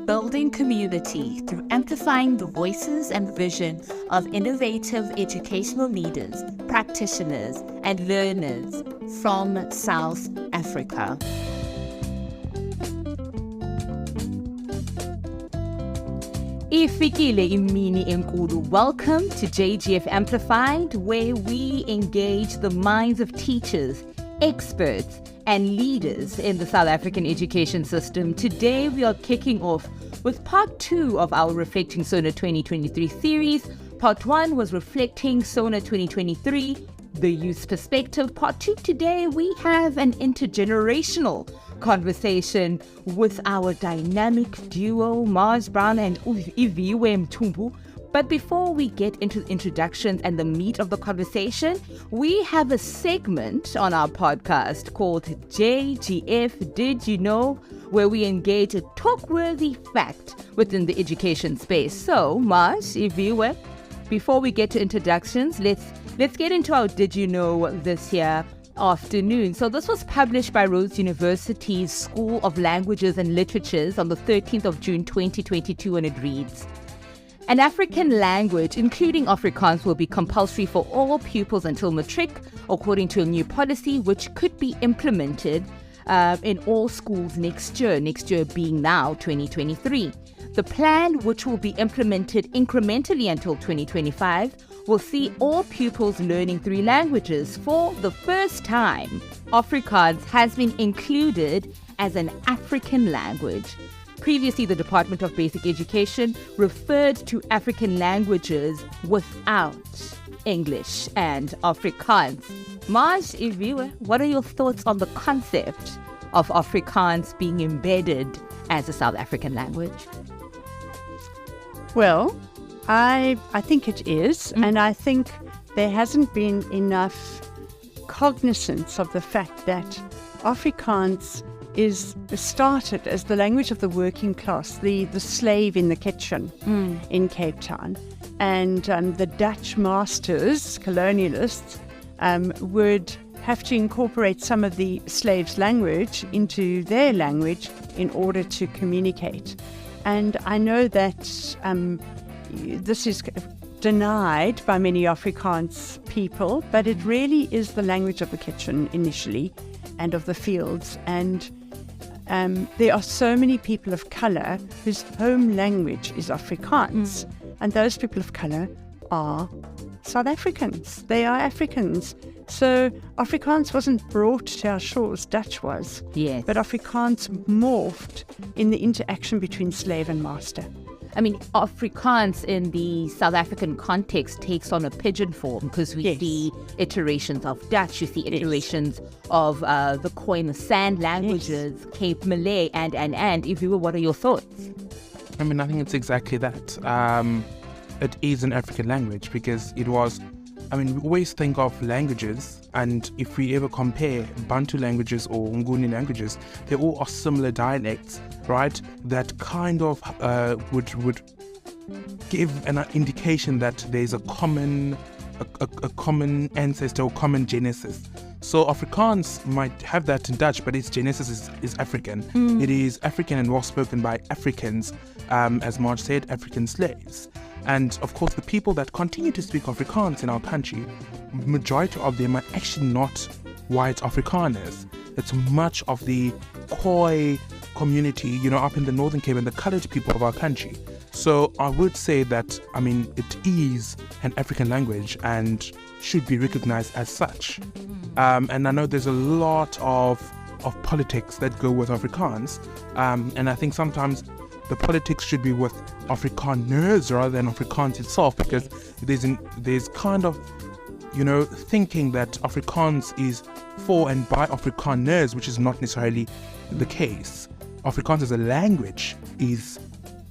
building community through amplifying the voices and vision of innovative educational leaders, practitioners, and learners from South Africa. Ifikile imini enkulu. Welcome to JGF Amplified, where we engage the minds of teachers, experts, and leaders in the South African education system. Today, we are kicking off with part 2 of our Reflecting SoNA 2023 series. Part 1 was Reflecting SoNA 2023, the youth perspective. Part 2 today, we have an intergenerational conversation with our dynamic duo, Marj and Iviwe Mtubu. But before we get into the introductions and the meat of the conversation, we have a segment on our podcast called JGF Did You Know, where we engage a talk-worthy fact within the education space. So, Marj, Iviwe, before we get to introductions, let's get into our Did You Know this year afternoon. So this was published by Rhodes University's School of Languages and Literatures on the 13th of June 2022, and it reads: an African language, including Afrikaans, will be compulsory for all pupils until matric, according to a new policy which could be implemented in all schools next year being now 2023. The plan, which will be implemented incrementally until 2025, will see all pupils learning 3 languages. For the first time, Afrikaans has been included as an African language. Previously, the Department of Basic Education referred to African languages without English and Afrikaans. Marj, Iviwe, what are your thoughts on the concept of Afrikaans being embedded as a South African language? Well, I think it is, and I think there hasn't been enough cognizance of the fact that Afrikaans is started as the language of the working class, the slave in the kitchen in Cape Town. And the Dutch masters, colonialists, would have to incorporate some of the slaves' language into their language in order to communicate. And I know that this is denied by many Afrikaans people, but it really is the language of the kitchen initially and of the fields. And there are so many people of colour whose home language is Afrikaans, and those people of colour are South Africans. They are Africans. So Afrikaans wasn't brought to our shores, Dutch was. Yes. But Afrikaans morphed in the interaction between slave and master. I mean, Afrikaans in the South African context takes on a pidgin form because we see iterations of Dutch, you see iterations of the Khoisan languages, Cape Malay, and. Iviwe, what are your thoughts? I mean, I think it's exactly that. It is an African language because it was, I mean, we always think of languages, and if we ever compare Bantu languages or Nguni languages, they all are similar dialects, right? That kind of would give an indication that there's a common ancestor or common genesis. So Afrikaans might have that in Dutch, but its genesis is African. It is African and well spoken by Africans, as Marj said, African slaves. And of course, the people that continue to speak Afrikaans in our country, majority of them are actually not white Afrikaners. It's much of the Khoi community, up in the Northern Cape, and the coloured people of our country. So I would say that, I mean, it is an African language and should be recognized as such. And I know there's a lot of politics that go with Afrikaans. And I think sometimes the politics should be with Afrikaners rather than Afrikaans itself, because there's kind of, thinking that Afrikaans is for and by Afrikaners, which is not necessarily the case. Afrikaans as a language is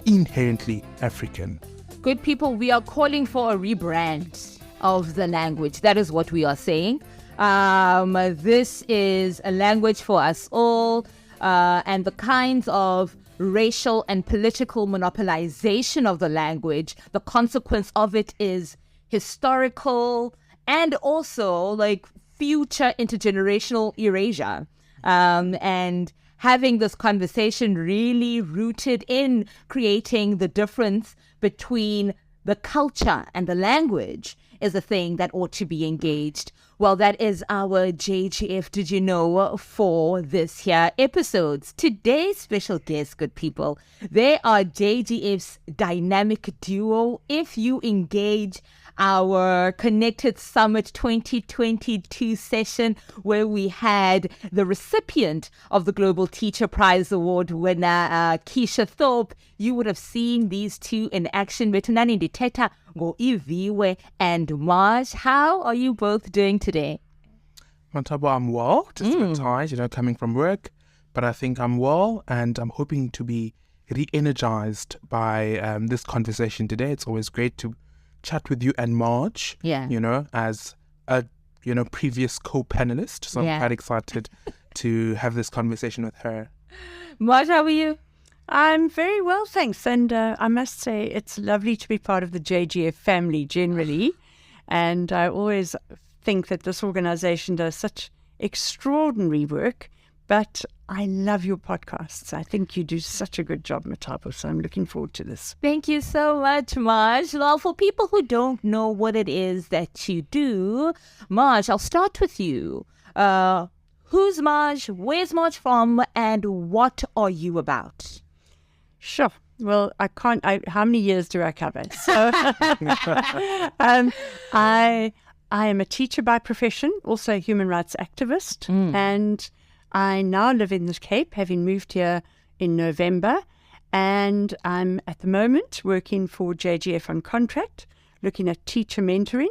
inherently African. Good people, we are calling for a rebrand of the language. That is what we are saying. This is a language for us all, and the kinds of racial and political monopolization of the language, the consequence of it is historical and also like future intergenerational erasure. And having this conversation really rooted in creating the difference between the culture and the language is a thing that ought to be engaged. Well, that is our JGF Did You Know for this here episodes. Today's special guests, good people, they are JGF's dynamic duo. If you engage our Connected Summit 2022 session where we had the recipient of the Global Teacher Prize Award winner, Keisha Thorpe, you would have seen these two in action. Betunani Diteta go Iviwe and Marj. How are you both doing today? Mtubu, I'm well. Just a bit tired, coming from work. But I think I'm well, and I'm hoping to be re-energized by this conversation today. It's always great to chat with you and Marj, as a, previous co-panelist. So I'm quite excited to have this conversation with her. Marj, how are you? I'm very well, thanks. And I must say it's lovely to be part of the JGF family generally. And I always think that this organization does such extraordinary work. But I love your podcasts. I think you do such a good job, Mtubu. So I'm looking forward to this. Thank you so much, Marj. Well, for people who don't know what it is that you do, Marj, I'll start with you. Who's Marj? Where's Marj from? And what are you about? Sure. Well, how many years do I cover? So I am a teacher by profession, also a human rights activist. And I now live in the Cape, having moved here in November, and I'm at the moment working for JGF on contract, looking at teacher mentoring,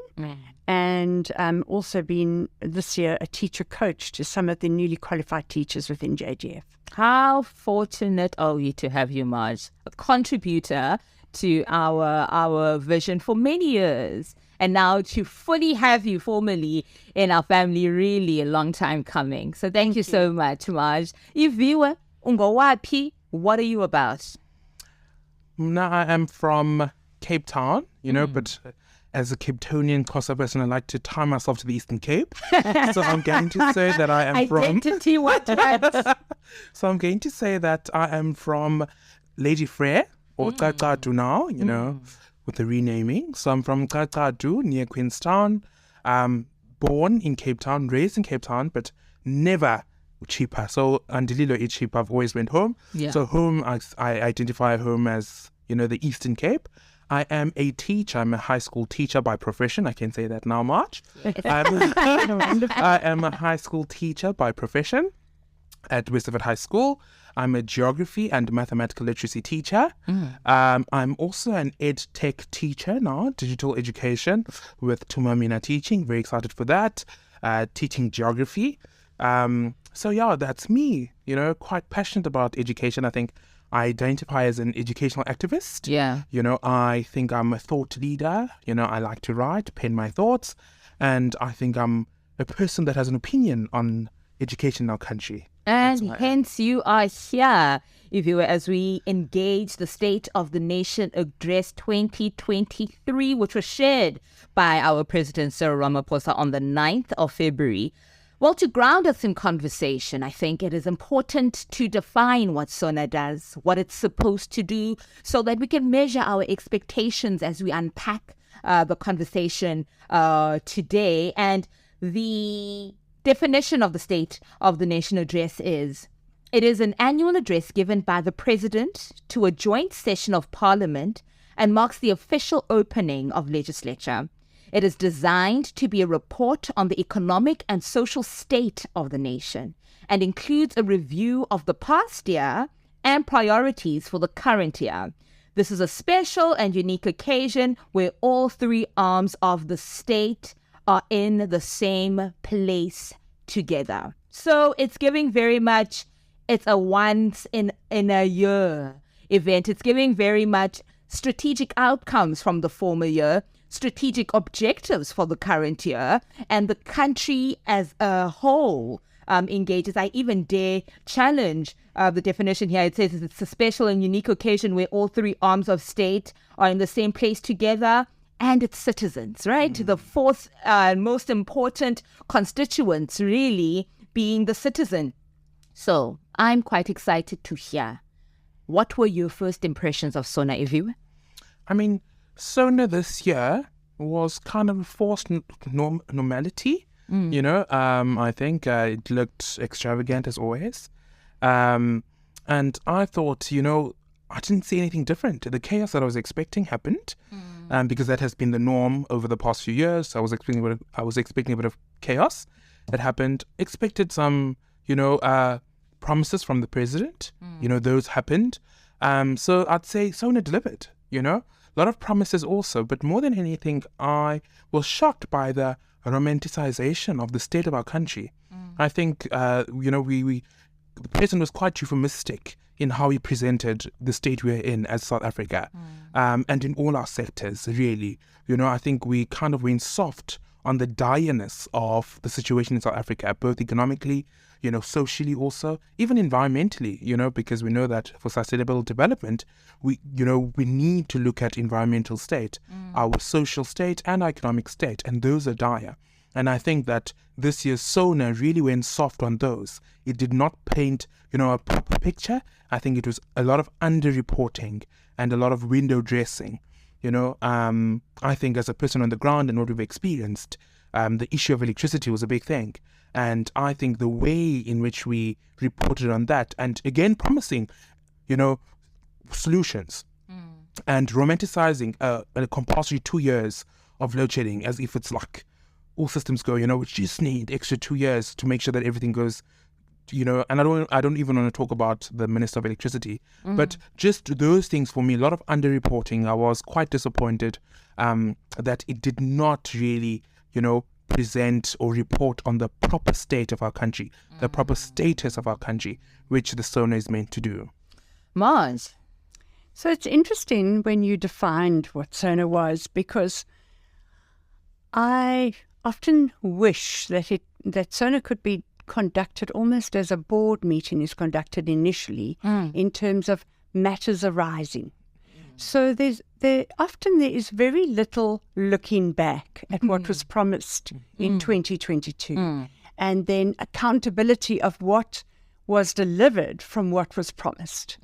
and also been this year a teacher coach to some of the newly qualified teachers within JGF. How fortunate are we to have you, Marj, a contributor to our vision for many years. And now to fully have you formally in our family, really a long time coming. So thank you so much, Marj. Iviwe, ungowapi, what are you about? Now, I am from Cape Town, but as a Cape Townian Xhosa person, I like to tie myself to the Eastern Cape. So I'm going to say that I am from... Identity, what? So I'm going to say that I am from Lady Frere, or Kakadu now, with the renaming. So I'm from Kakadu, near Queenstown. Born in Cape Town, raised in Cape Town, but never cheaper. So Andililo is cheaper. I've always went home. Yeah. So home, I identify home as, the Eastern Cape. I am a teacher. I'm a high school teacher by profession. I can say that now, Marj. I am a high school teacher by profession at Westford High School. I'm a geography and mathematical literacy teacher. I'm also an ed tech teacher now, digital education with Tumamina Teaching. Very excited for that. Teaching geography. So that's me. Quite passionate about education. I think I identify as an educational activist. Yeah. I think I'm a thought leader. I like to write, pen my thoughts. And I think I'm a person that has an opinion on education in our country. And hence you are here, Iviwe, as we engage the State of the Nation Address 2023, which was shared by our President Cyril Ramaphosa on the 9th of February. Well, to ground us in conversation, I think it is important to define what SoNA does, what it's supposed to do, so that we can measure our expectations as we unpack the conversation today. And the definition of the State of the Nation Address is, it is an annual address given by the President to a joint session of Parliament and marks the official opening of legislature. It is designed to be a report on the economic and social state of the nation and includes a review of the past year and priorities for the current year. This is a special and unique occasion where all three arms of the state are in the same place together. So it's giving very much, it's a once in a year event. It's giving very much strategic outcomes from the former year, strategic objectives for the current year, and the country as a whole engages. I even dare challenge the definition here. It says it's a special and unique occasion where all three arms of state are in the same place together, and its citizens, right? The fourth most important constituents really being the citizen. So I'm quite excited to hear. What were your first impressions of SoNA, Iviwe? I mean, SoNA this year was kind of a forced normality. I think it looked extravagant as always. And I thought, I didn't see anything different. The chaos that I was expecting happened, because that has been the norm over the past few years. I was expecting a bit of chaos that happened. Expected some, promises from the president. Those happened. So I'd say SoNA delivered. A lot of promises also, but more than anything, I was shocked by the romanticization of the state of our country. I think, the president was quite euphemistic in how he presented the state we're in as South Africa, and in all our sectors, really. I think we kind of went soft on the direness of the situation in South Africa, both economically, socially also, even environmentally, because we know that for sustainable development, we need to look at environmental state, our social state and our economic state, and those are dire. And I think that this year's SoNA really went soft on those. It did not paint, a proper picture. I think it was a lot of underreporting and a lot of window dressing. I think as a person on the ground and what we've experienced, the issue of electricity was a big thing. And I think the way in which we reported on that, and again promising, solutions, and romanticizing a compulsory 2 years of load shedding as if it's like all systems go, we just need extra 2 years to make sure that everything goes, and I don't even want to talk about the Minister of Electricity, but just those things for me, a lot of underreporting. I was quite disappointed that it did not really, present or report on the proper state of our country, the proper status of our country, which the SoNA is meant to do. Marj? So it's interesting when you defined what SoNA was, because I often wish that SoNA could be conducted almost as a board meeting is conducted initially, in terms of matters arising. So there is very little looking back at what was promised in 2022, and then accountability of what was delivered from what was promised.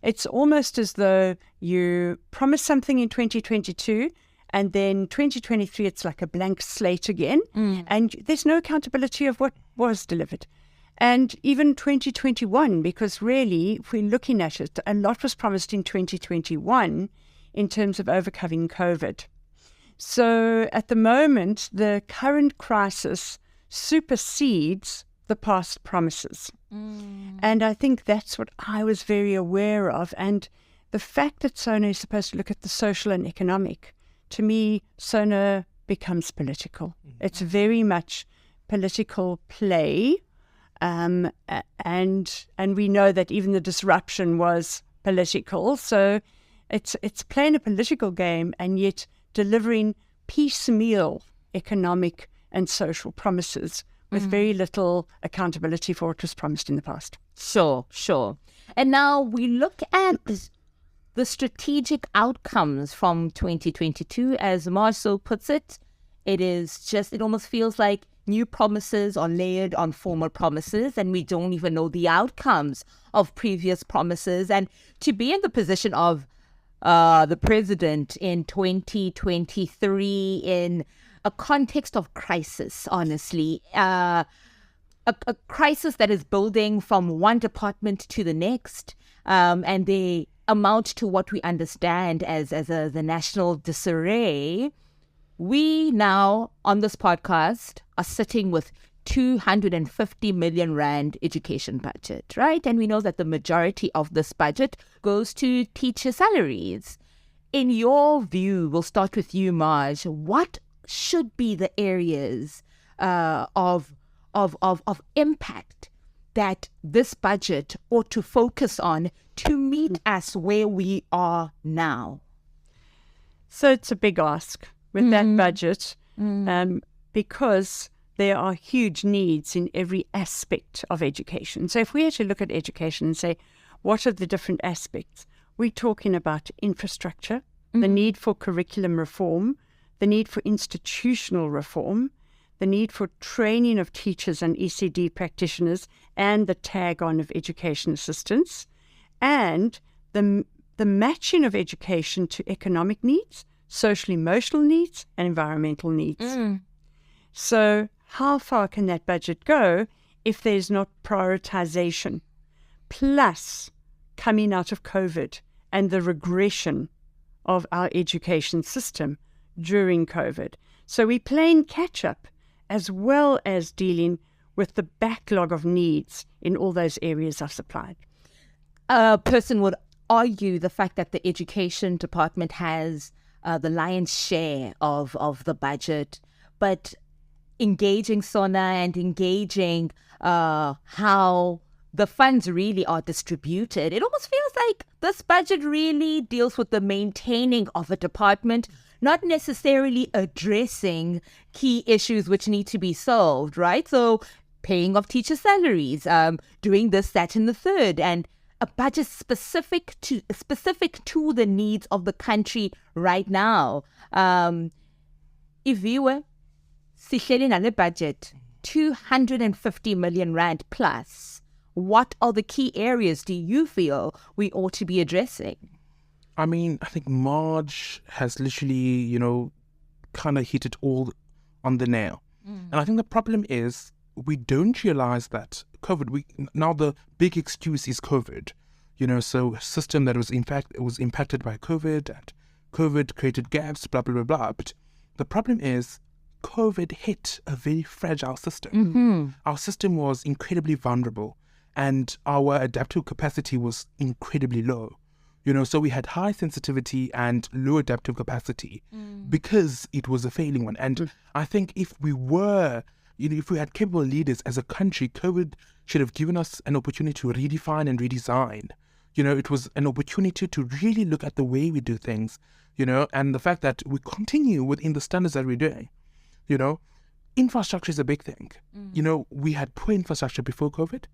It's almost as though you promised something in 2022, and then 2023, it's like a blank slate again, and there's no accountability of what was delivered. And even 2021, because really, if we're looking at it, a lot was promised in 2021 in terms of overcoming COVID. So at the moment, the current crisis supersedes the past promises. And I think that's what I was very aware of. And the fact that SoNA is supposed to look at the social and economic, to me, SoNA becomes political. It's very much political play. And we know that even the disruption was political. So it's playing a political game and yet delivering piecemeal economic and social promises with very little accountability for what was promised in the past. Sure. And now we look at the strategic outcomes from 2022, as Marj so puts it. It almost feels like new promises are layered on former promises, and we don't even know the outcomes of previous promises. And to be in the position of the president in 2023 in a context of crisis, honestly, a crisis that is building from one department to the next, and they amount to what we understand as the national disarray. We now, on this podcast, are sitting with 250 million rand education budget, right? And we know that the majority of this budget goes to teacher salaries. In your view, we'll start with you, Marj. What should be the areas of impact that this budget ought to focus on to meet us where we are now? So it's a big ask with that budget, because there are huge needs in every aspect of education. So if we actually look at education and say, what are the different aspects? We're talking about infrastructure, the need for curriculum reform, the need for institutional reform, the need for training of teachers and ECD practitioners, and the tag on of education assistants, and the matching of education to economic needs, social emotional needs, and environmental needs. So how far can that budget go if there's not prioritization? Plus, coming out of COVID and the regression of our education system during COVID. So we're playing catch up as well as dealing with the backlog of needs in all those areas I've supplied. A person would argue the fact that the education department has the lion's share of the budget, but engaging SoNA and engaging how the funds really are distributed, it almost feels like this budget really deals with the maintaining of a department, not necessarily addressing key issues which need to be solved, right? So paying of teacher salaries, doing this, that, and the third, and a budget specific to the needs of the country right now. Iviwe, sihleli nale budget, 250 million rand plus. What are the key areas do you feel we ought to be addressing? I mean, I think Marj has literally, kind of hit it all on the nail. And I think the problem is we don't realize that COVID, now the big excuse is COVID. So a system that was impacted by COVID, and COVID created gaps, blah, blah, blah, blah. But the problem is COVID hit a very fragile system. Our system was incredibly vulnerable, and our adaptive capacity was incredibly low. So we had high sensitivity and low adaptive capacity because it was a failing one. And I think if we had capable leaders as a country, COVID should have given us an opportunity to redefine and redesign. It was an opportunity to really look at the way we do things, and the fact that we continue within the standards that we're doing. Infrastructure is a big thing. We had poor infrastructure before COVID.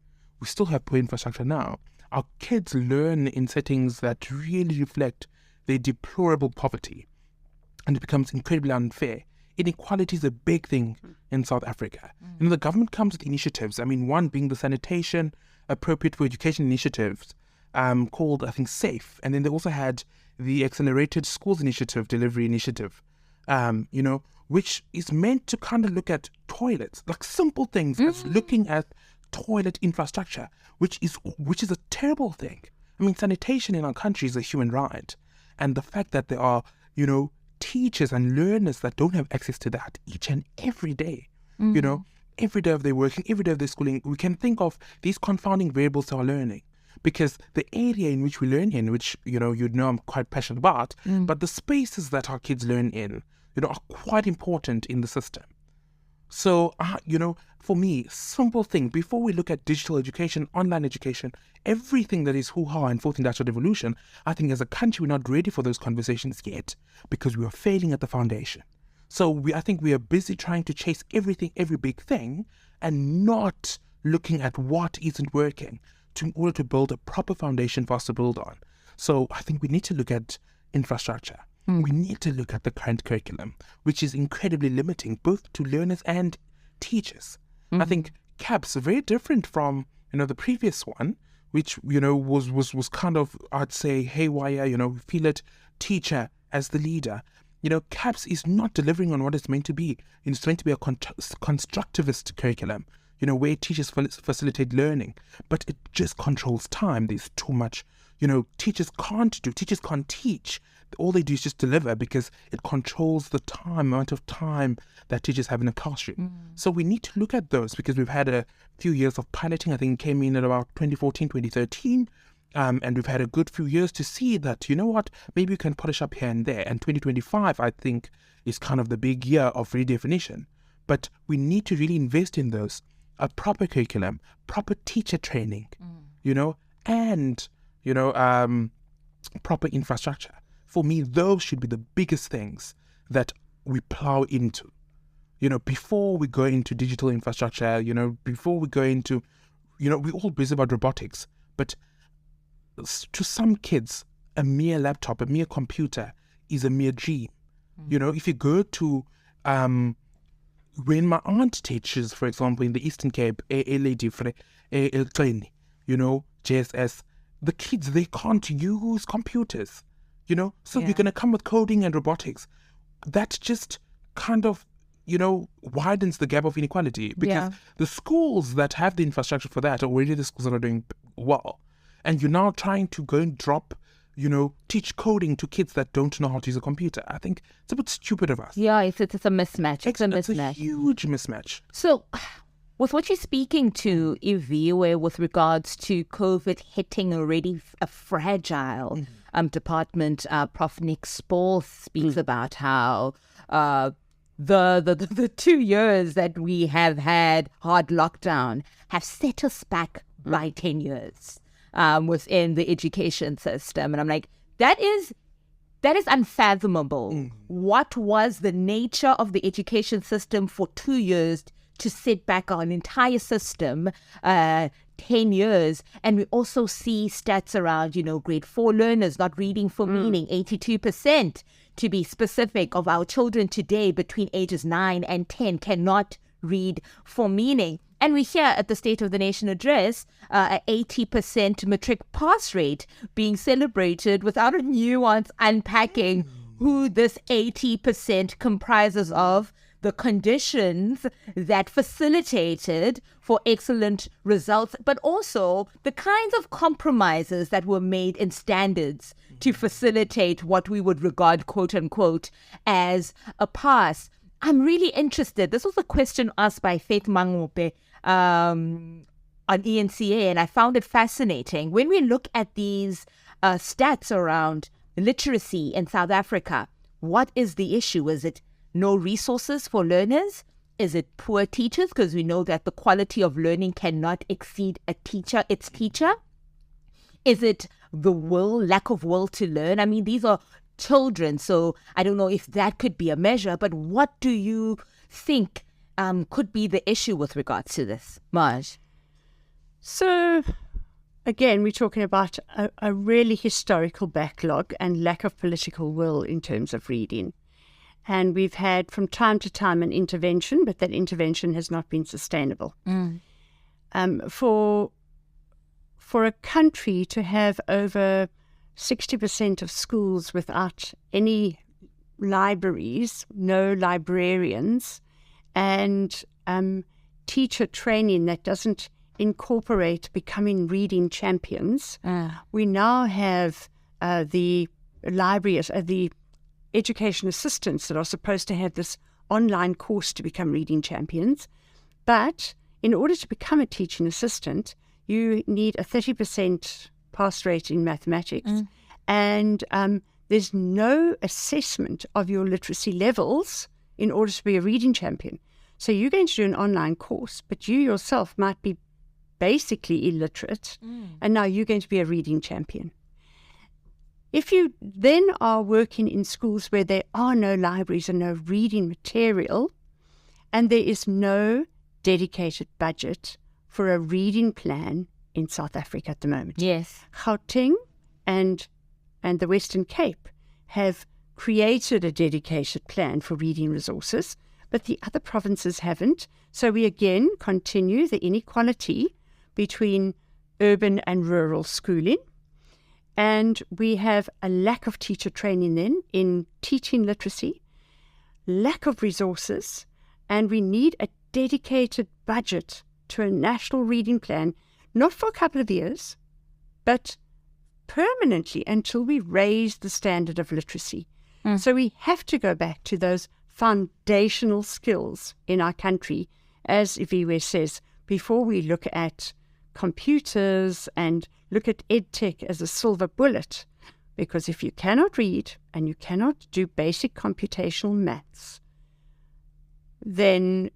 We still have poor infrastructure now. Our kids learn in settings that really reflect their deplorable poverty, and it becomes incredibly unfair. Inequality is a big thing in South Africa. The government comes with initiatives. I mean, one being the sanitation appropriate for education initiatives called, I think, SAFE. And then they also had the Accelerated Schools Initiative, Delivery Initiative, which is meant to kind of look at toilets, like simple things as looking at toilet infrastructure, which is a terrible thing. I mean, sanitation in our country is a human right. And the fact that there are, teachers and learners that don't have access to that each and every day, every day of their working, every day of their schooling, we can think of these confounding variables to our learning. Because the area in which we learn in, which, I'm quite passionate about, but the spaces that our kids learn in, are quite important in the system. So, for me, simple thing, before we look at digital education, online education, everything that is hoo-ha and fourth industrial revolution, I think as a country, we're not ready for those conversations yet because we are failing at the foundation. So I think we are busy trying to chase everything, every big thing, and not looking at what isn't working in order to build a proper foundation for us to build on. So I think we need to look at infrastructure. We need to look at the current curriculum, which is incredibly limiting both to learners and teachers. I think CAPS are very different from, the previous one, which, was kind of, I'd say, haywire, feel it, teacher as the leader. CAPS is not delivering on what it's meant to be. It's meant to be a constructivist curriculum, where teachers facilitate learning, but it just controls time. There's too much, teachers can't teach. All they do is just deliver because it controls the amount of time that teachers have in a classroom. So we need to look at those because we've had a few years of piloting. I think it came in at about 2014, 2013. And we've had a good few years to see that, maybe we can polish up here and there. And 2025, I think, is kind of the big year of redefinition. But we need to really invest in those. A proper curriculum, proper teacher training, and, proper infrastructure. For me, those should be the biggest things that we plow into. Before we go into digital infrastructure, before we go into, we're all busy about robotics. But to some kids, a mere laptop, a mere computer is a mere dream. If you go to, when my aunt teaches, for example, in the Eastern Cape, a lady, JSS, the kids, they can't use computers, So you're going to come with coding and robotics. That just kind of, widens the gap of inequality, because the schools that have the infrastructure for that are already the schools that are doing well. And you're now trying to go and drop, teach coding to kids that don't know how to use a computer. I think it's a bit stupid of us. Yeah, it's a mismatch. It's a huge mismatch. So, with what you're speaking to, Iviwe, with regards to COVID hitting already a fragile department, Prof. Nick Spall speaks about how the 2 years that we have had hard lockdown have set us back by 10 years within the education system. And I'm like, that is unfathomable. What was the nature of the education system for 2 years to set back our entire system 10 years? And we also see stats around, grade 4 learners not reading for meaning, 82%. To be specific, of our children today between ages 9 and 10 cannot read for meaning. And we hear at the State of the Nation address an 80% matric pass rate being celebrated without a nuance unpacking who this 80% comprises of, the conditions that facilitated for excellent results, but also the kinds of compromises that were made in standards to facilitate what we would regard, quote unquote, as a pass. I'm really interested. This was a question asked by Faith Mangope on ENCA, and I found it fascinating. When we look at these stats around literacy in South Africa, what is the issue? Is it no resources for learners? Is it poor teachers? Because we know that the quality of learning cannot exceed its teacher. Is it the lack of will to learn? I mean, these are children, so I don't know if that could be a measure, but what do you think could be the issue with regards to this, Marj? So, again, we're talking about a really historical backlog and lack of political will in terms of reading. And we've had from time to time an intervention, but that intervention has not been sustainable. For a country to have over 60% of schools without any libraries, no librarians, and teacher training that doesn't incorporate becoming reading champions, we now have the libraries, the education assistants that are supposed to have this online course to become reading champions. But in order to become a teaching assistant, you need a 30% pass rate in mathematics, and there's no assessment of your literacy levels in order to be a reading champion. So you're going to do an online course, but you yourself might be basically illiterate, and now you're going to be a reading champion. If you then are working in schools where there are no libraries and no reading material, and there is no dedicated budget for a reading plan in South Africa at the moment. Yes. Gauteng and the Western Cape have created a dedicated plan for reading resources, but the other provinces haven't. So we again continue the inequality between urban and rural schooling. And we have a lack of teacher training then in teaching literacy, lack of resources, and we need a dedicated budget to a national reading plan, not for a couple of years, but permanently until we raise the standard of literacy. So we have to go back to those foundational skills in our country, as Iviwe says, before we look at computers and look at EdTech as a silver bullet. Because if you cannot read and you cannot do basic computational maths, then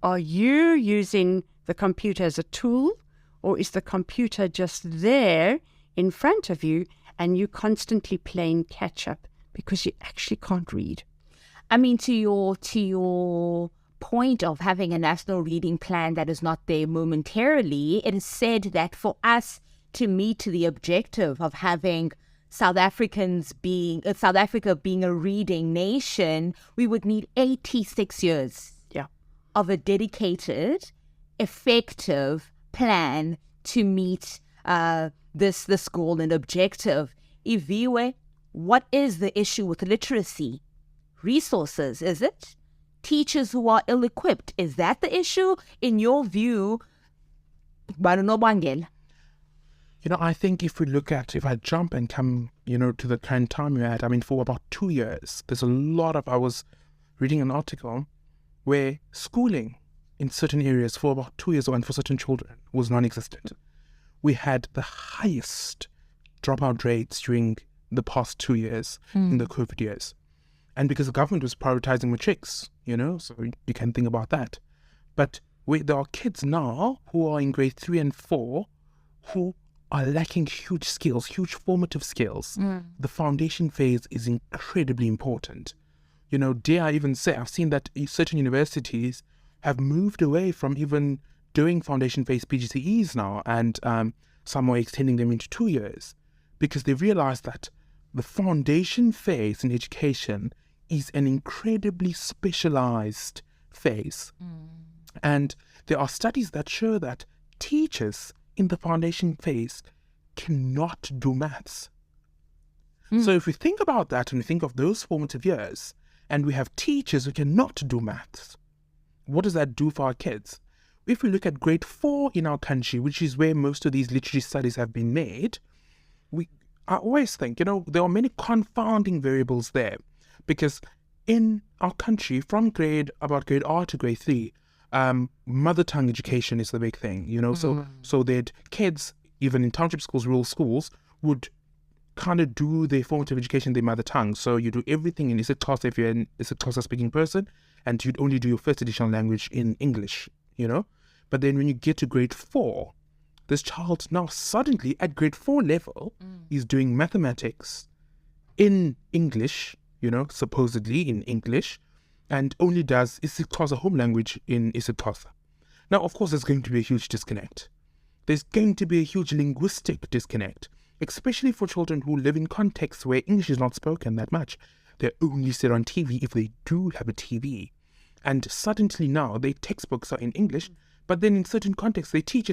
are you using the computer as a tool, or is the computer just there in front of you and you constantly playing catch up because you actually can't read? I mean, to your point of having a national reading plan that is not there momentarily, it is said that for us to meet the objective of having South Africa being a reading nation, we would need 86 years. Yeah. of a dedicated, effective plan to meet this goal and objective. Iviwe, what is the issue with literacy? Resources, is it? Teachers who are ill-equipped, is that the issue in your view? I think if I jump and come, to the current time we're at, for about 2 years, I was reading an article where schooling in certain areas for about 2 years and for certain children was non-existent. We had the highest dropout rates during the past 2 years in the COVID years. And because the government was prioritizing matrics, so you can think about that. But there are kids now who are in grade 3 and 4 who are lacking huge skills, huge formative skills. The foundation phase is incredibly important. Dare I even say, I've seen that certain universities have moved away from even doing foundation phase PGCEs now, and some are extending them into 2 years because they realize that the foundation phase in education is an incredibly specialized phase. And there are studies that show that teachers in the foundation phase cannot do maths. So if we think about that and we think of those formative years, and we have teachers who cannot do maths, what does that do for our kids? If we look at grade 4 in our country, which is where most of these literacy studies have been made, I always think, there are many confounding variables there, because in our country, from grade R to grade 3, mother tongue education is the big thing, so that kids, even in township schools, rural schools, would kind of do their formative education in their mother tongue. So you do everything in isiXhosa if you're an isiXhosa speaking person, and you'd only do your first additional language in English, But then when you get to grade 4, this child now suddenly at grade 4 level is doing mathematics in English, supposedly in English, and only does isiXhosa home language in isiXhosa. Now, of course, there's going to be a huge disconnect. There's going to be a huge linguistic disconnect, especially for children who live in contexts where English is not spoken that much. They're only set on TV if they do have a TV. And suddenly now, their textbooks are in English, but then in certain contexts, their teacher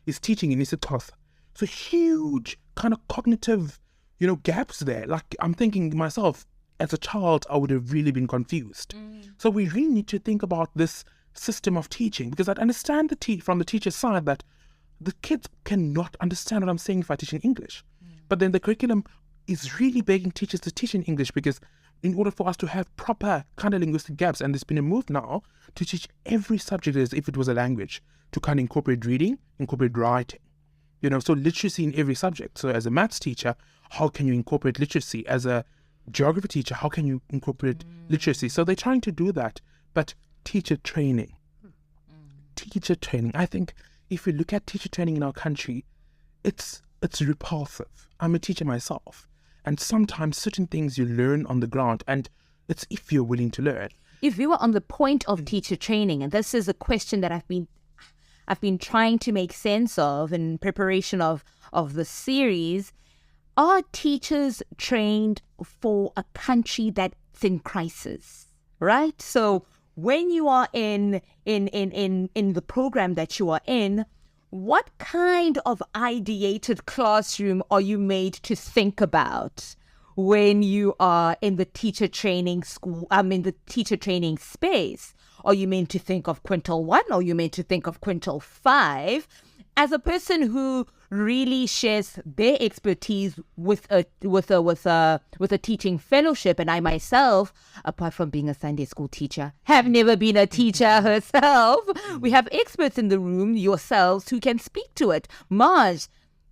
is teaching in isiXhosa. So huge kind of cognitive, gaps there. Like, I'm thinking to myself, as a child, I would have really been confused. So we really need to think about this system of teaching, because I'd understand from the teacher's side that the kids cannot understand what I'm saying if I teach in English. But then the curriculum is really begging teachers to teach in English, because in order for us to have proper kind of linguistic gaps, and there's been a move now to teach every subject as if it was a language, to kind of incorporate reading, incorporate writing, so literacy in every subject. So as a maths teacher, how can you incorporate literacy? As a geography teacher, how can you incorporate literacy? So they're trying to do that, but teacher training, I think if we look at teacher training in our country, it's repulsive. I'm a teacher myself, and sometimes certain things you learn on the ground, and it's if you're willing to learn. If you were on the point of teacher training, and this is a question that I've been trying to make sense of in preparation of the series, are teachers trained for a country that's in crisis, right? So when you are in the program that you are in, what kind of ideated classroom are you made to think about when you are in the teacher training school? In the teacher training space. Are you meant to think of quintile 1? Or are you meant to think of quintile 5? As a person who really shares their expertise with a teaching fellowship, and I myself, apart from being a Sunday school teacher, have never been a teacher herself. We have experts in the room, yourselves, who can speak to it. Marj,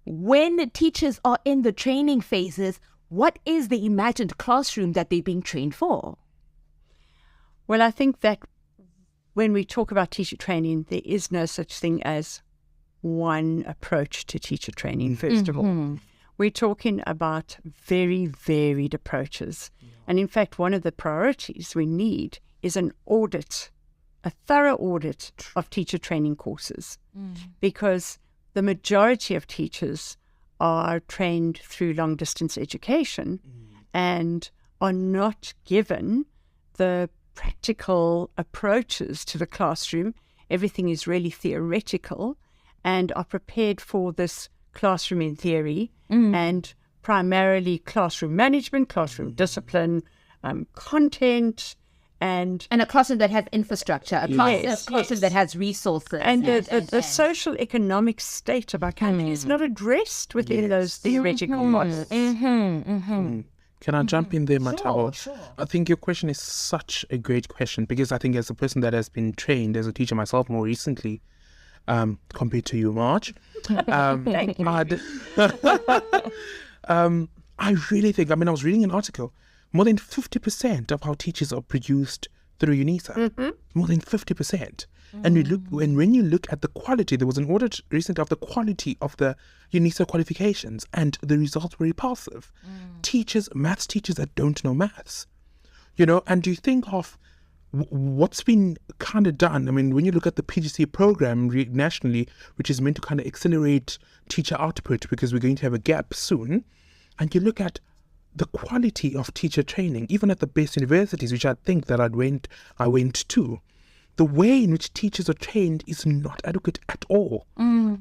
when teachers are in the training phases, what is the imagined classroom that they're being trained for? Well, I think that when we talk about teacher training, there is no such thing as one approach to teacher training, first of all. We're talking about very varied approaches. Yeah. And in fact, one of the priorities we need is an audit, a thorough audit of teacher training courses, because the majority of teachers are trained through long-distance education and are not given the practical approaches to the classroom. Everything is really theoretical, and are prepared for this classroom in theory and primarily classroom management, classroom discipline, content, and a classroom that has infrastructure, a classroom that has resources. And the social economic state of our country is not addressed within those theoretical models. Can I jump in there, Matabo? Sure. I think your question is such a great question, because I think as a person that has been trained as a teacher myself more recently, compared to you, Marj, Thank you. I really think, I was reading an article, more than 50% of our teachers are produced through UNISA. More than 50%. And when you look at the quality, there was an audit recently of the quality of the UNISA qualifications, and the results were repulsive. Maths teachers that don't know maths, and do you think of what's been kind of done? When you look at the PGC program nationally, which is meant to kind of accelerate teacher output, because we're going to have a gap soon, and you look at the quality of teacher training, even at the best universities, which I think that I went to, the way in which teachers are trained is not adequate at all.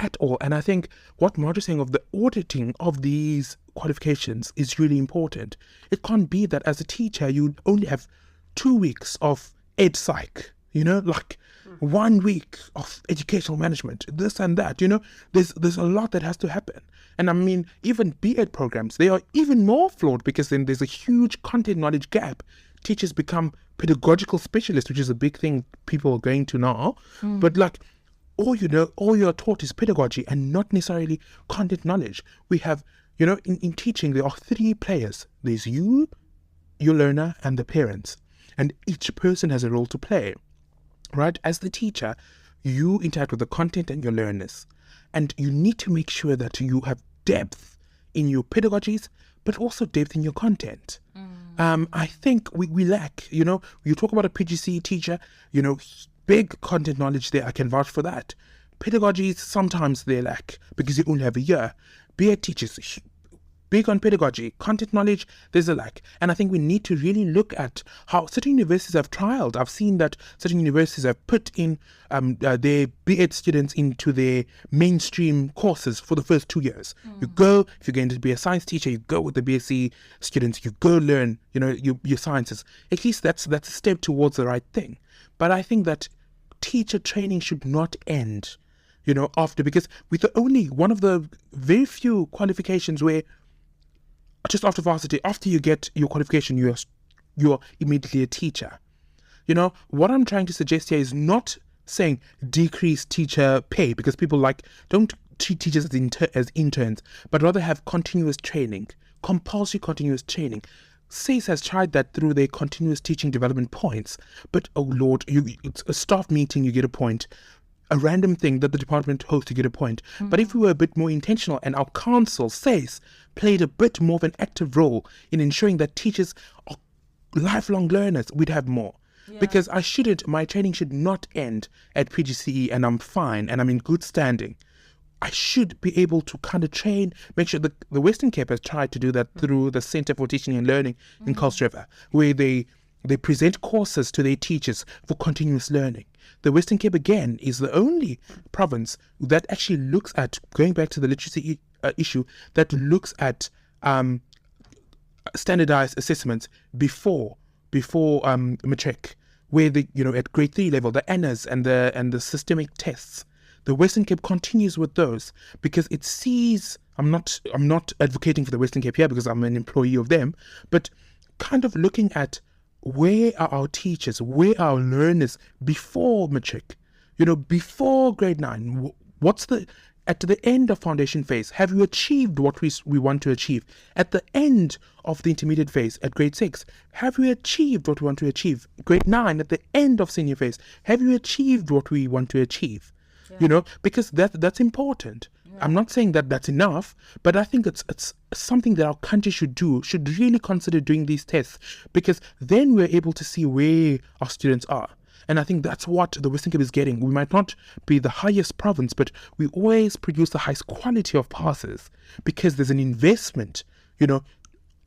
At all. And I think what Marj is saying of the auditing of these qualifications is really important. It can't be that as a teacher you only have 2 weeks of ed psych, like 1 week of educational management, this and that, there's a lot that has to happen. And even B.Ed programs, they are even more flawed, because then there's a huge content knowledge gap. Teachers become pedagogical specialists, which is a big thing people are going to now. But all you're taught is pedagogy and not necessarily content knowledge. We have, in teaching, there are 3 players. There's you, your learner, and the parents. And each person has a role to play, right? As the teacher, you interact with the content and your learners. And you need to make sure that you have depth in your pedagogies, but also depth in your content. I think we lack, you talk about a PGC teacher, big content knowledge there, I can vouch for that. Pedagogies, sometimes they lack, because you only have a year. B.Ed teachers, big on pedagogy, content knowledge, there's a lack. And I think we need to really look at how certain universities have trialed. I've seen that certain universities have put in their B.Ed students into their mainstream courses for the first 2 years. You go, if you're going to be a science teacher, you go with the BSc students, you go learn, your sciences. At least that's a step towards the right thing. But I think that teacher training should not end, after, because with one of the very few qualifications where just after varsity, after you get your qualification, you're immediately a teacher. What I'm trying to suggest here is not saying decrease teacher pay, because people don't treat teachers as interns, but rather have continuous training, compulsory continuous training. SACE has tried that through their continuous teaching development points, but oh Lord, it's a staff meeting, you get a point. A random thing that the department hosts to get a point. But if we were a bit more intentional, and our council, SACE, played a bit more of an active role in ensuring that teachers are lifelong learners, we'd have more. Because my training should not end at PGCE and I'm fine and I'm in good standing. I should be able to kind of train, make sure the Western Cape has tried to do that through the Centre for Teaching and Learning in Coast River, where they present courses to their teachers for continuous learning. The Western Cape, again, is the only province that actually looks at, going back to the literacy issue, that looks at standardized assessments before matric, where at grade 3 level, the ANAs and the systemic tests. The Western Cape continues with those because it sees, I'm not advocating for the Western Cape here because I'm an employee of them, but kind of looking at where are our teachers, where are our learners before matric, before grade 9, at the end of foundation phase, have you achieved what we want to achieve? At the end of the intermediate phase, at grade 6, have we achieved what we want to achieve? Grade 9, at the end of senior phase, have you achieved what we want to achieve? Yeah. Because that's important. Yeah. I'm not saying that that's enough, but I think it's something that our country should really consider doing these tests, because then we're able to see where our students are. And I think that's what the Western Cape is getting. We might not be the highest province, but we always produce the highest quality of passes because there's an investment,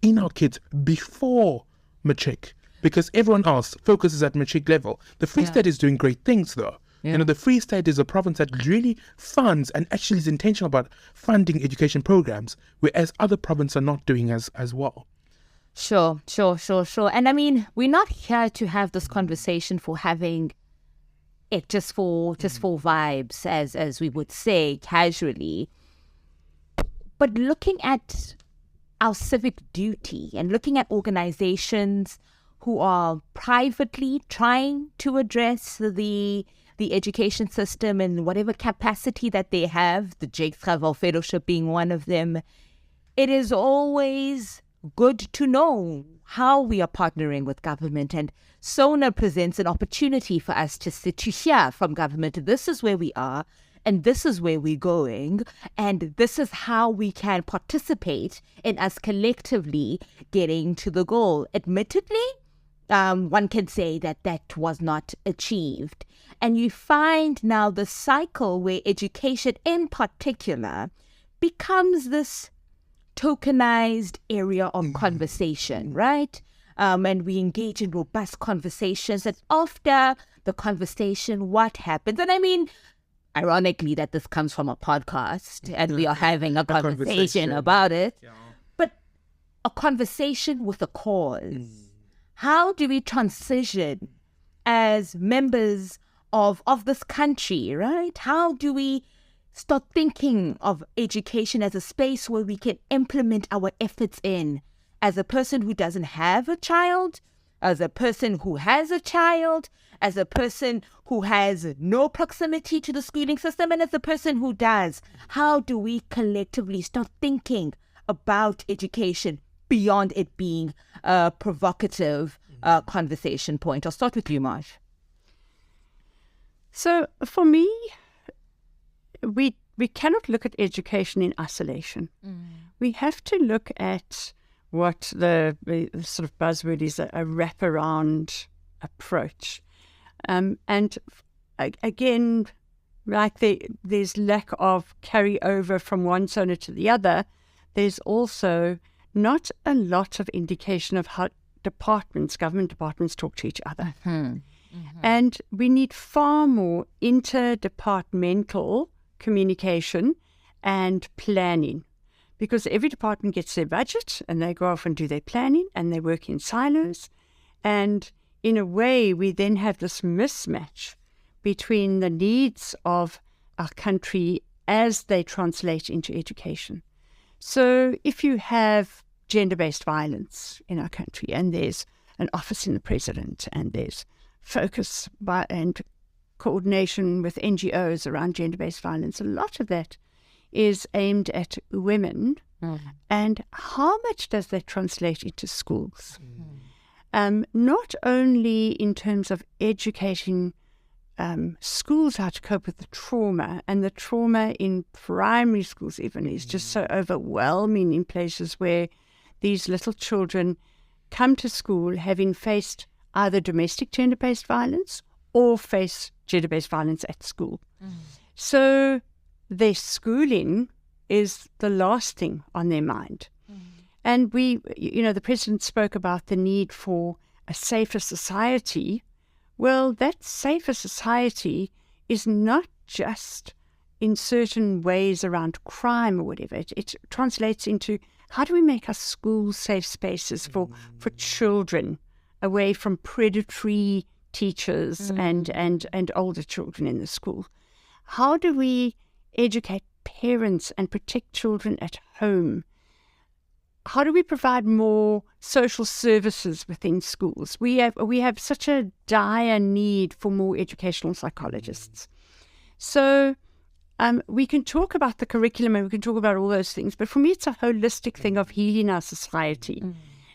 in our kids before matric. because everyone else focuses at matric level. The Free State is doing great things, though. Yeah. You know, the Free State is a province that really funds and actually is intentional about funding education programs, whereas other provinces are not doing as well. Sure. And I mean, we're not here to have this conversation for having it just for vibes, as we would say casually. But looking at our civic duty and looking at organizations who are privately trying to address the education system in whatever capacity that they have, the JGF Fellowship being one of them, it is always good to know how we are partnering with government. And SoNA presents an opportunity for us to hear from government. This is where we are, and this is where we're going, and this is how we can participate in us collectively getting to the goal. Admittedly, one can say that was not achieved. And you find now the cycle where education in particular becomes this tokenized area of conversation, right? And we engage in robust conversations. And after the conversation, what happens? And I mean, ironically, that this comes from a podcast and we are having a conversation about it, but a conversation with a cause. How do we transition as members of this country, right? How do we start thinking of education as a space where we can implement our efforts in, as a person who doesn't have a child, as a person who has a child, as a person who has no proximity to the schooling system, and as a person who does? How do we collectively start thinking about education beyond it being a provocative conversation point? I'll start with you, Marj. So for me, we cannot look at education in isolation. We have to look at what the sort of buzzword is, a wraparound approach. And again, like there's lack of carryover from one SoNA to the other, there's also not a lot of indication of how government departments talk to each other. And we need far more interdepartmental communication and planning, because every department gets their budget and they go off and do their planning and they work in silos. And in a way, we then have this mismatch between the needs of our country as they translate into education. So if you have gender-based violence in our country, and there's an office in the president, and there's focus and coordination with NGOs around gender-based violence, a lot of that is aimed at women. And how much does that translate into schools? Not only in terms of educating schools how to cope with the trauma, and the trauma in primary schools even is just so overwhelming in places where these little children come to school having faced either domestic gender-based violence or face gender-based violence at school. So their schooling is the last thing on their mind. And the president spoke about the need for a safer society. Well, that safer society is not just in certain ways around crime or whatever. It translates into, how do we make our schools safe spaces for children, away from predatory teachers and older children in the school? How do we educate parents and protect children at home? How do we provide more social services within schools? We have such a dire need for more educational psychologists. So we can talk about the curriculum and we can talk about all those things, but for me it's a holistic thing of healing our society.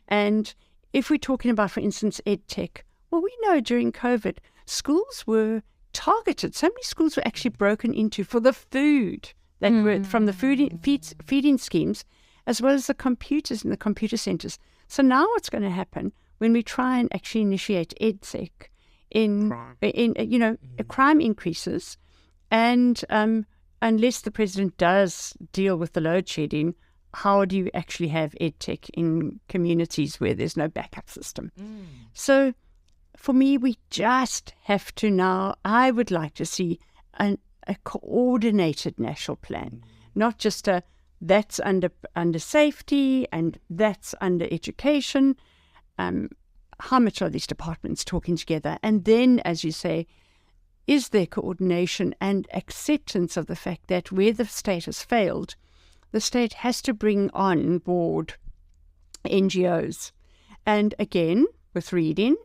And if we're talking about, for instance, EdTech, well, we know during COVID, schools were targeted. So many schools were actually broken into for the food that were from the feeding schemes, as well as the computers in the computer centers. So now what's going to happen when we try and actually initiate EdTech crime increases, and unless the president does deal with the load shedding, how do you actually have EdTech in communities where there's no backup system? So for me, we just have to now, I would like to see a coordinated national plan, not just that's under safety and that's under education. How much are these departments talking together? And then, as you say, is there coordination and acceptance of the fact that where the state has failed, the state has to bring on board NGOs. And again, with reading,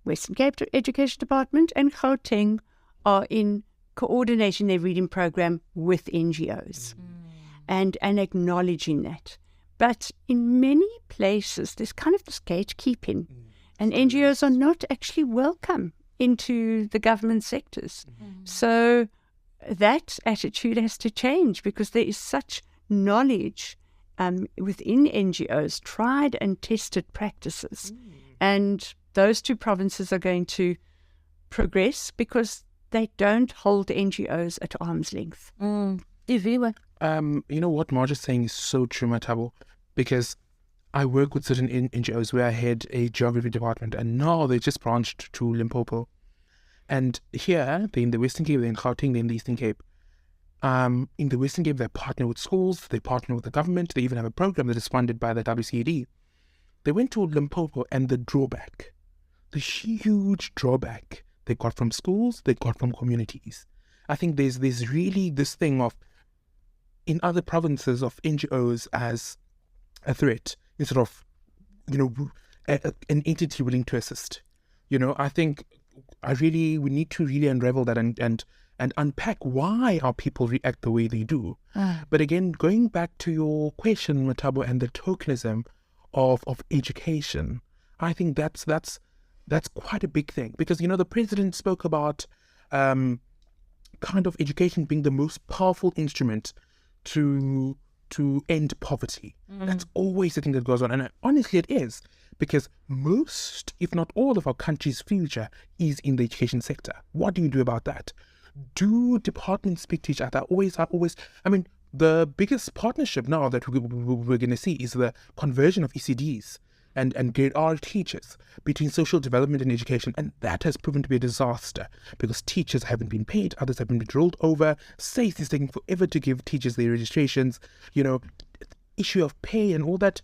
Western Cape Education Department and Gauteng are in coordinating their reading program with NGOs and acknowledging that. But in many places, there's kind of this gatekeeping, and NGOs are not actually welcome into the government sectors. So that attitude has to change, because there is such knowledge within NGOs, tried and tested practices. And those two provinces are going to progress because they don't hold NGOs at arm's length. Iviwe. You know what Marj is saying is so true, Mtubu, because I work with certain NGOs where I had a geography department, and now they just branched to Limpopo. And here, they're in the Western Cape, they're in Gauteng, they're in the Eastern Cape. In the Western Cape, they partner with schools, they partner with the government, they even have a program that is funded by the WCD. They went to Limpopo, and the huge drawback they got from schools, they got from communities. I think there's really this thing of, in other provinces, of NGOs as a threat instead of, an entity willing to assist. I think we need to really unravel that and unpack why our people react the way they do. But again, going back to your question, Mtubu, and the tokenism of education, I think that's quite a big thing, because the president spoke about kind of education being the most powerful instrument to end poverty. That's always the thing that goes on, and honestly, it is, because most, if not all, of our country's future is in the education sector. What do you do about that? Do departments speak to each other? I mean, the biggest partnership now that we're going to see is the conversion of ECDs and grade R teachers between social development and education. And that has proven to be a disaster, because teachers haven't been paid, others have been rolled over, SACE is taking forever to give teachers their registrations, issue of pay and all that.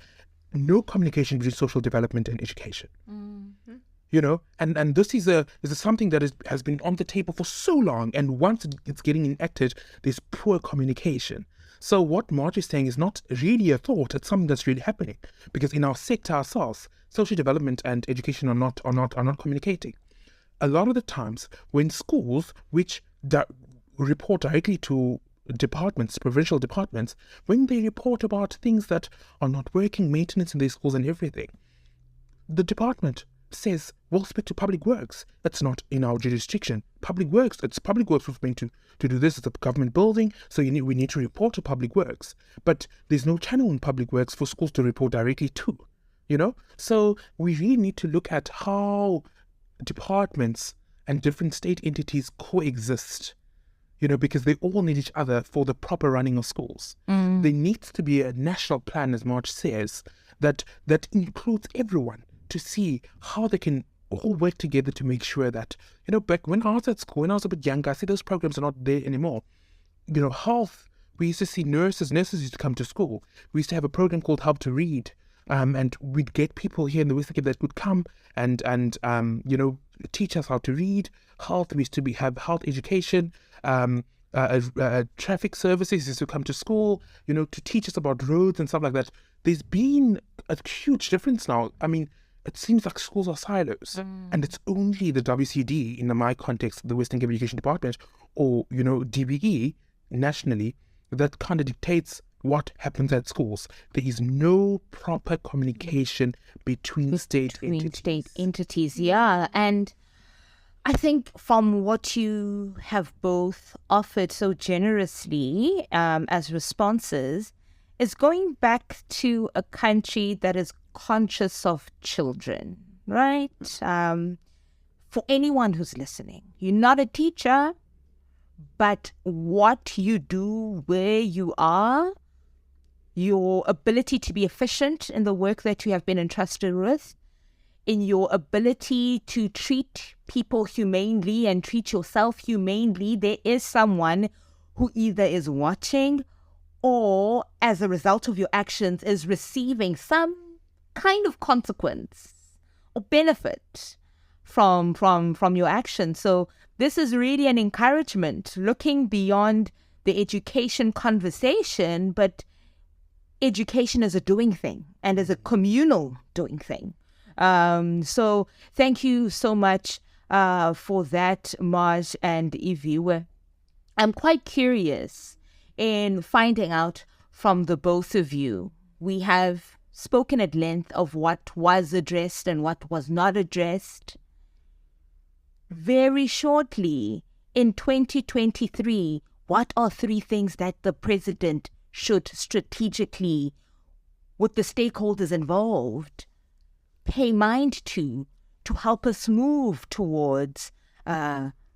No communication between social development and education. And this is something that has been on the table for so long, and once it's getting enacted, there's poor communication. So what Marj is saying is not really a thought, it's something that's really happening, because in our sector ourselves, social development and education are not communicating. A lot of the times when schools, which report directly to departments, provincial departments, when they report about things that are not working, maintenance in their schools and everything, the department says, we'll speak to Public Works. That's not in our jurisdiction. Public Works was meant to do this. It's a government building, so we need to report to Public Works. But there's no channel in Public Works for schools to report directly to, So we really need to look at how departments and different state entities coexist, because they all need each other for the proper running of schools. There needs to be a national plan, as Marj says, that includes everyone, to see how they can all work together to make sure that, back when I was at school, when I was a bit younger, I see those programs are not there anymore. Health, we used to see nurses used to come to school. We used to have a program called Help to Read, and we'd get people here in the Western Cape that would come and teach us how to read. Health, we used to have health education, traffic services used to come to school, to teach us about roads and stuff like that. There's been a huge difference now. I mean, it seems like schools are silos, and it's only the WCD, in my context, the Western Cape Education Department, or, DBE nationally, that kind of dictates what happens at schools. There is no proper communication between state entities. Yeah. And I think from what you have both offered so generously as responses, is going back to a country that is conscious of children, right? For anyone who's listening, you're not a teacher, but what you do where you are your ability to be efficient in the work that you have been entrusted with, in your ability to treat people humanely and treat yourself humanely. There is someone who either is watching or, as a result of your actions, is receiving some kind of consequence or benefit from your actions. So this is really an encouragement, looking beyond the education conversation, but education is a doing thing and is a communal doing thing. So thank you so much for that, Marj and Iviwe. I'm quite curious in finding out from the both of you. We have spoken at length of what was addressed and what was not addressed. Very shortly, in 2023, what are 3 things that the president should strategically, with the stakeholders involved, pay mind to help us move towards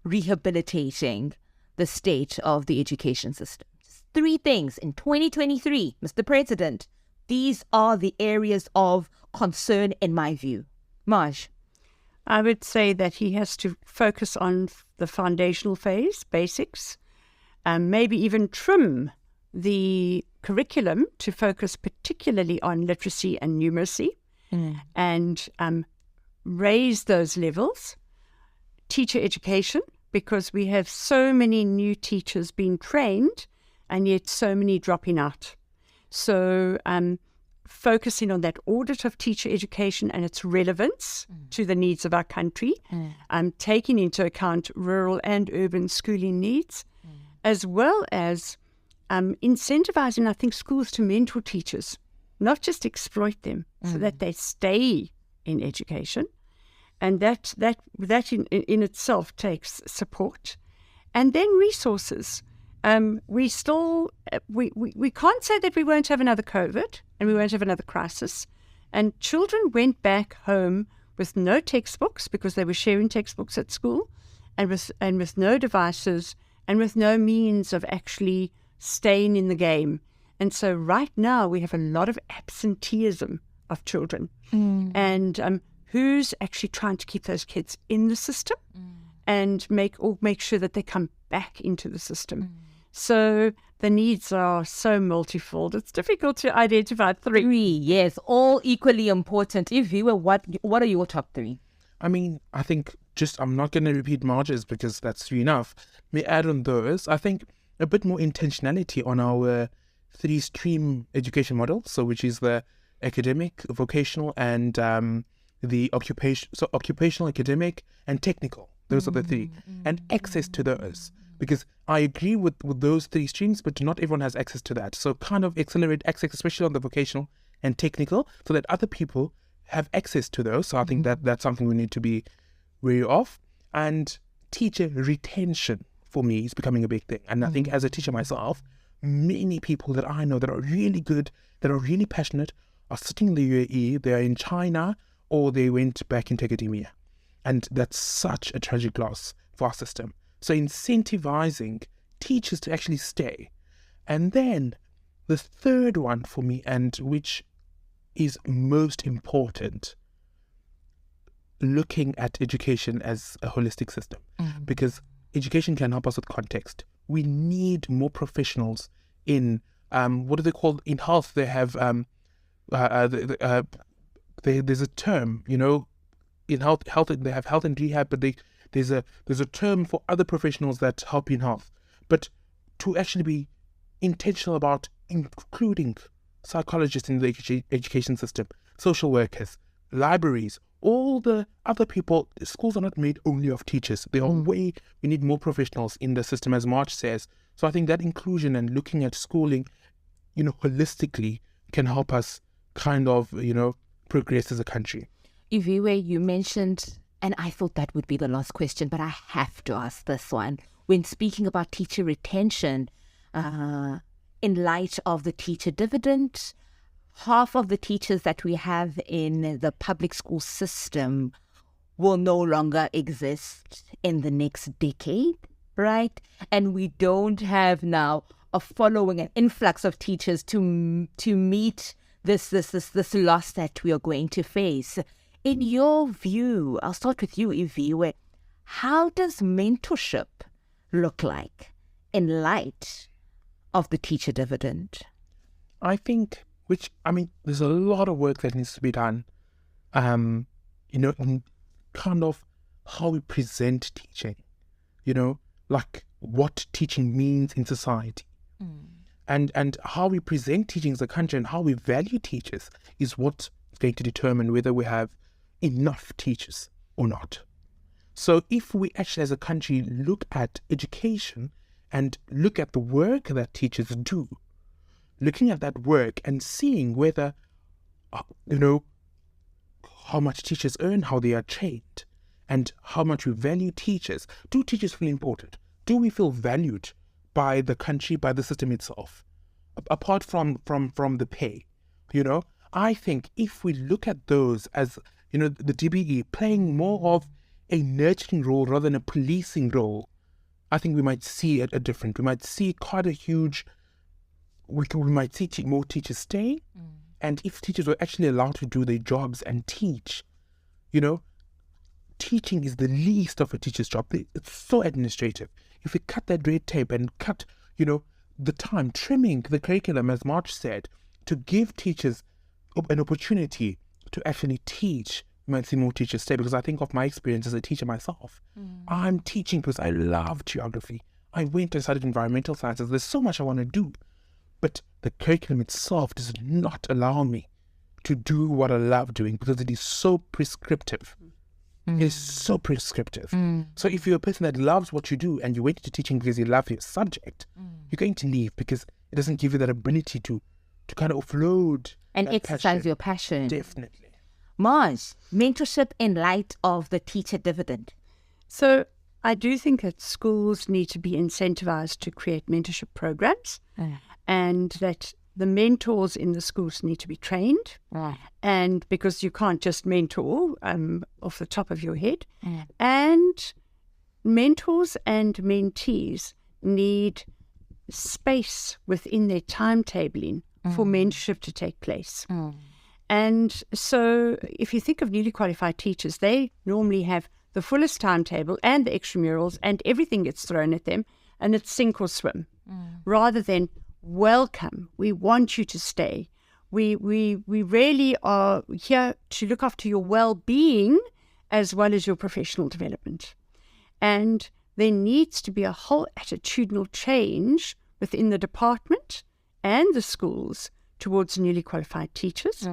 rehabilitating the state of the education system? 3 things in 2023, Mr. President. These are the areas of concern in my view. Marj? I would say that he has to focus on the foundational phase, basics, and maybe even trim the curriculum to focus particularly on literacy and numeracy, and raise those levels. Teacher education, because we have so many new teachers being trained and yet so many dropping out. So focusing on that audit of teacher education and its relevance to the needs of our country, taking into account rural and urban schooling needs, as well as incentivizing, I think, schools to mentor teachers, not just exploit them, so that they stay in education. And that in itself takes support. And then resources. We can't say that we won't have another COVID and we won't have another crisis. And children went back home with no textbooks because they were sharing textbooks at school, and with no devices and with no means of actually staying in the game. And so right now we have a lot of absenteeism of children. And who's actually trying to keep those kids in the system and make sure that they come back into the system. So the needs are so multifold. It's difficult to identify 3. 3, yes, all equally important. Iviwe, what are your top 3? I mean, I think I'm not going to repeat Marj's because that's 3 enough. May add on those, I think a bit more intentionality on our 3-stream education model, so which is the academic, vocational, and the occupational, academic, and technical. Those are the 3. And access to those. Because I agree with those 3 streams, but not everyone has access to that. So kind of accelerate access, especially on the vocational and technical, so that other people have access to those. So I think that's something we need to be wary of. And teacher retention, for me, is becoming a big thing. And I think as a teacher myself, many people that I know that are really good, that are really passionate, are sitting in the UAE, they are in China, or they went back into academia. And that's such a tragic loss for our system. So incentivizing teachers to actually stay. And then the 3rd one for me, and which is most important, looking at education as a holistic system. Because education can help us with context. We need more professionals in, what do they call, in health, they have, there's a term, in health they have health and rehab, but there's a term for other professionals that help in health. But to actually be intentional about including psychologists in the education system, social workers, libraries, all the other people. Schools are not made only of teachers. They are we need more professionals in the system, as Marj says. So I think that inclusion and looking at schooling, holistically, can help us kind of, progress as a country. Iviwe, you mentioned, and I thought that would be the last question, but I have to ask this one. When speaking about teacher retention, in light of the teacher dividend, half of the teachers that we have in the public school system will no longer exist in the next decade, right? And we don't have now of following an influx of teachers to meet this loss that we are going to face. In your view, I'll start with you, Iviwe. How does mentorship look like in light of the teacher dividend? I think, there's a lot of work that needs to be done, in kind of how we present teaching, like what teaching means in society. And how we present teaching as a country and how we value teachers is what's going to determine whether we have enough teachers or not. So if we actually as a country look at education and look at the work that teachers do, looking at that work and seeing whether, how much teachers earn, how they are trained, and how much we value teachers. Do teachers feel important? Do we feel valued by the country, by the system itself, apart from the pay? I think if we look at those as, the DBE playing more of a nurturing role rather than a policing role, I think we might see a different. We might see quite a huge. We might see more teachers stay, and if teachers were actually allowed to do their jobs and teach, teaching is the least of a teacher's job. It's so administrative. If we cut that red tape and cut, the time, trimming the curriculum, as Marj said, to give teachers an opportunity to actually teach, we might see more teachers stay. Because I think of my experience as a teacher myself. I'm teaching because I love geography. I went and studied environmental sciences. There's so much I want to do. But the curriculum itself does not allow me to do what I love doing because it is so prescriptive. It is so prescriptive. So if you're a person that loves what you do and you went into teaching because you love your subject, you're going to leave because it doesn't give you that ability to kind of offload and exercise your passion. Definitely. Marj, mentorship in light of the teacher dividend. So I do think that schools need to be incentivized to create mentorship programs, and that the mentors in the schools need to be trained, and because you can't just mentor off the top of your head, and mentors and mentees need space within their timetabling for mentorship to take place. And so if you think of newly qualified teachers, they normally have the fullest timetable and the extramurals and everything gets thrown at them, and it's sink or swim, rather than welcome, we want you to stay. We really are here to look after your well-being as well as your professional development. And there needs to be a whole attitudinal change within the department and the schools towards newly qualified teachers.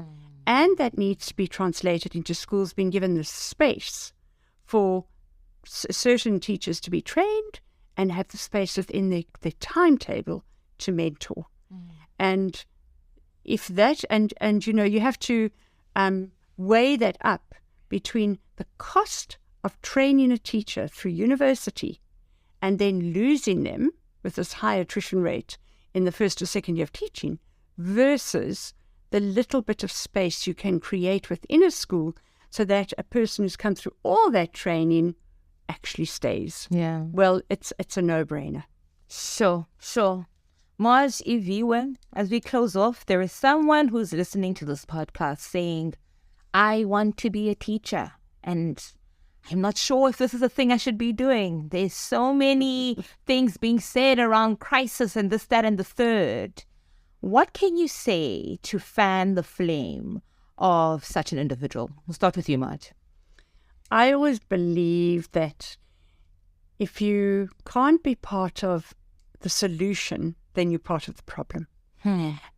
And that needs to be translated into schools being given the space for certain teachers to be trained and have the space within their timetable to mentor. And if that, and you have to weigh that up between the cost of training a teacher through university and then losing them with this high attrition rate in the first or second year of teaching versus the little bit of space you can create within a school so that a person who's come through all that training actually stays. Yeah. Well, it's a no-brainer. Sure. Marj, Iviwe, as we close off, there is someone who's listening to this podcast saying, I want to be a teacher and I'm not sure if this is a thing I should be doing. There's so many things being said around crisis and this, that, and the third. What can you say to fan the flame of such an individual? We'll start with you, Marj. I always believe that if you can't be part of the solution, then you're part of the problem.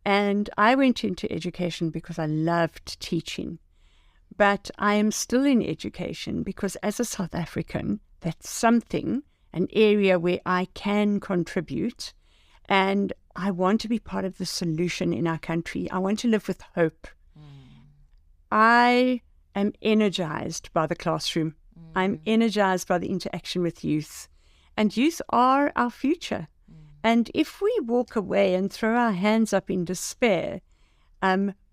And I went into education because I loved teaching. But I am still in education because as a South African, that's something, an area where I can contribute. And I want to be part of the solution in our country. I want to live with hope. I am energized by the classroom. I'm energized by the interaction with youth. And youth are our future. And if we walk away and throw our hands up in despair,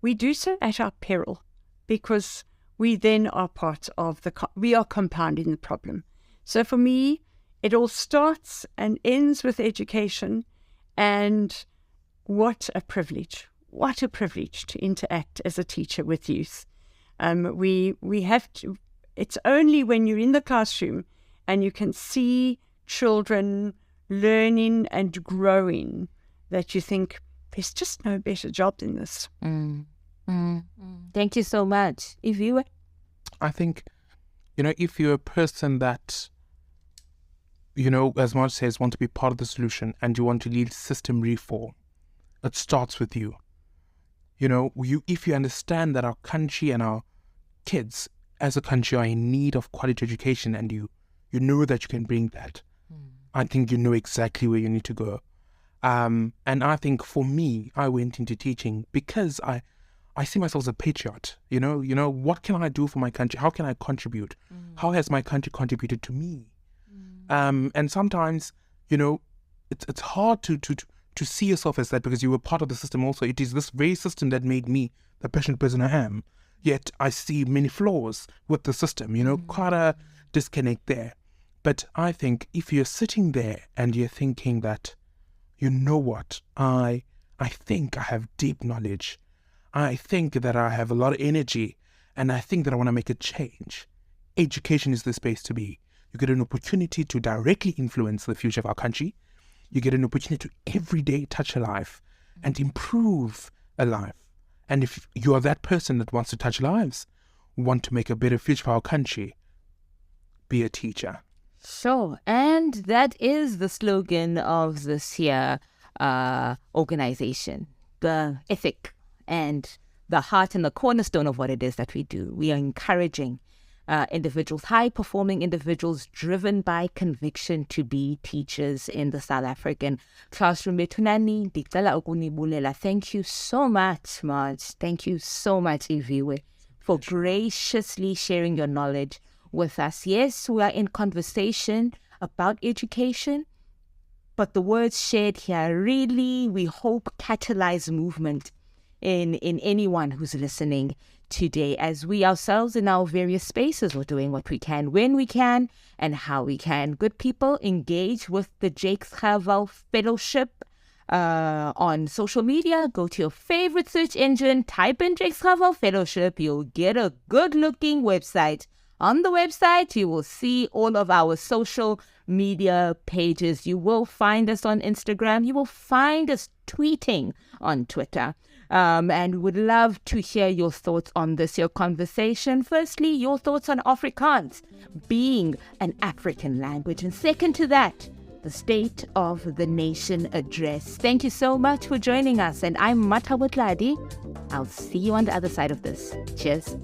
we do so at our peril, because we then are part of we are compounding the problem. So for me, it all starts and ends with education, And what a privilege. What a privilege to interact as a teacher with youth. We have to, it's only when you're in the classroom and you can see children learning and growing that you think, there's just no better job than this. Thank you so much. Iviwe? I think, if you're a person that, as Marj says, want to be part of the solution and you want to lead system reform, it starts with you. If you understand that our country and our kids as a country are in need of quality education and you know that you can bring that, I think you know exactly where you need to go. And I think for me, I went into teaching because I see myself as a patriot. What can I do for my country? How can I contribute? How has my country contributed to me? And sometimes, it's hard to see yourself as that because you were part of the system also. It is this very system that made me the passionate person I am. Yet I see many flaws with the system, quite a disconnect there. But I think if you're sitting there and you're thinking that, you know what, I think I have deep knowledge. I think that I have a lot of energy and I think that I want to make a change. Education is the space to be. You get an opportunity to directly influence the future of our country. You get an opportunity to every day touch a life and improve a life. And if you are that person that wants to touch lives, want to make a better future for our country, be a teacher. Sure. And that is the slogan of this here organization, the ethic and the heart and the cornerstone of what it is that we do. We are encouraging individuals, high-performing individuals driven by conviction to be teachers in the South African classroom. Thank you so much, Marj. Thank you so much, Iviwe, for graciously sharing your knowledge with us. Yes, we are in conversation about education, but the words shared here really, we hope, catalyze movement in anyone who's listening today, as we ourselves in our various spaces are doing what we can, when we can, and how we can. Good people, engage with the JGF Fellowship on social media. Go to your favorite search engine, type in JGF Fellowship. You'll get a good-looking website. On the website, you will see all of our social media pages. You will find us on Instagram. You will find us tweeting on Twitter. And we would love to hear your thoughts on this, your conversation. Firstly, your thoughts on Afrikaans being an African language. And second to that, the State of the Nation address. Thank you so much for joining us. And I'm Mata Wutladi. I'll see you on the other side of this. Cheers.